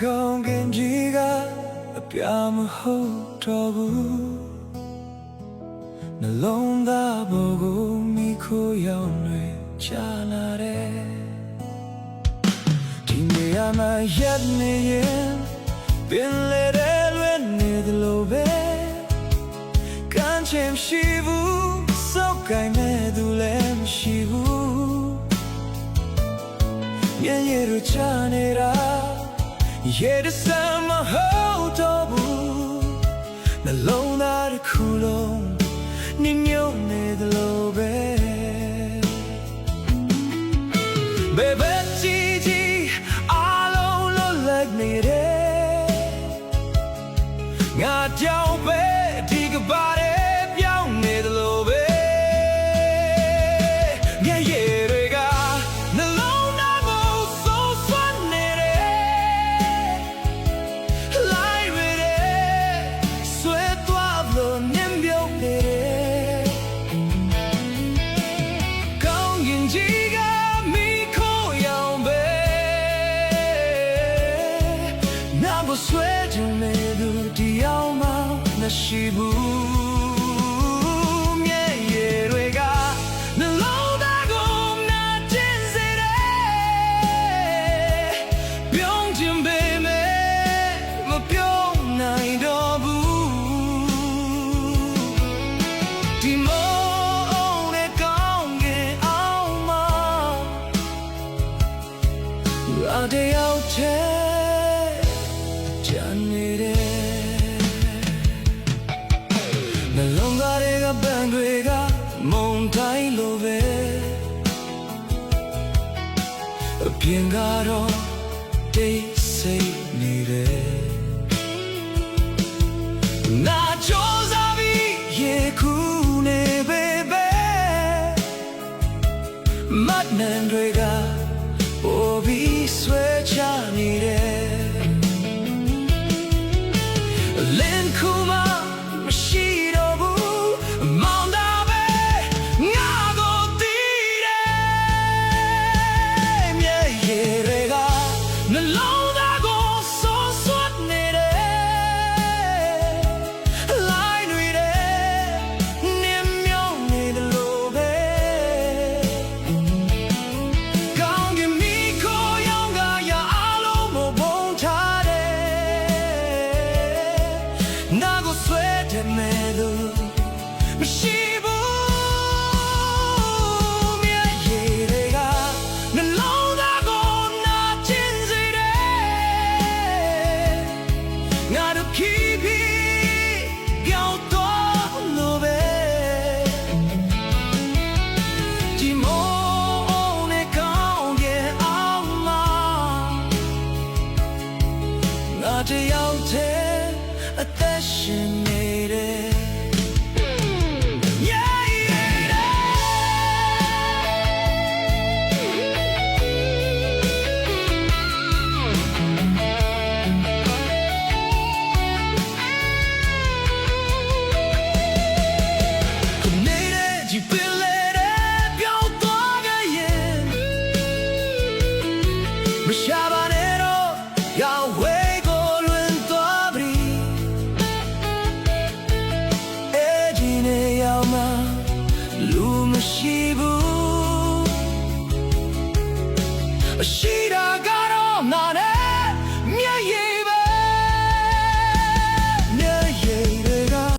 ကောင်းကင်ကြီးကအပြာမဟုတ်တော့ဘူးနှလုံးသားပေါ်ကိုမိခိုးရောင်တွေချလာတယ်ဒီနေရာမှာရက်နေရင်ပင်လေတဲ့လွင်နေတယ်လို့ပဲကမ်းခြေမရှိဘူးစောက်ကိုင်းနေသူလည်းမရှိဘူးညနေရချနေတာ夜的什么好都不那龙那的窟窿你扭你的路呗 Baby 叽叽阿龙都来你的我叫呗这个把的表你的路呗ဆွဲကြနေသူတရားမှမရှိဘူးမြဲရည်တွေကနှလုံးသားကိုနာကျင်စေတယ်ပြုံးချင်ပေမဲ့မပြုံးနိုင်တော့ဘူးဒီမောင်နဲ့ကောင်းကင်အောင်မအတယောက်တည်းနှလုံးသားတွေကပန်းတွေကမုန်တိုင်းလိုပဲအပြင်ကတော့တိတ်ဆိတ်နေတယ်နာကြောစားပြီးရေကူးနေပေပဲမတ်နန်တွေကပိုပြီးဆွဲချနေတယ်လင်းကူမမရှိတော့ဘူးမောင်တာပဲငါကိုတီးတယ်မြဲရည်တွေကနှလုံးသားကိုဆိုးဆွတ်နေတယ်လိုင်းတွေနင်းမြုံနေတယ်လို့ပဲကောင်းကင်မီခိုးရောင်ကရအားလုံးကိုဘုံထားတယ်နာကိုဆွဲတယ်မဲ့သူမရှိဘူးမြဲရည်တွေကနှလုံးသားကိုနာကျင်စေတယ်ငါတို့ခီးပြီးပြောင်းတော့လို့ပဲဒီမောင်နဲ့ကောင်းကင်အောင်မငါတယောက်တည်းအသက်ရှင်နေတယ်ရှာပါနဲ့တော့ရောက်ဝဲကိုလွင်သွားပြီအဲဒီနေရာမှာလူမရှိဘူး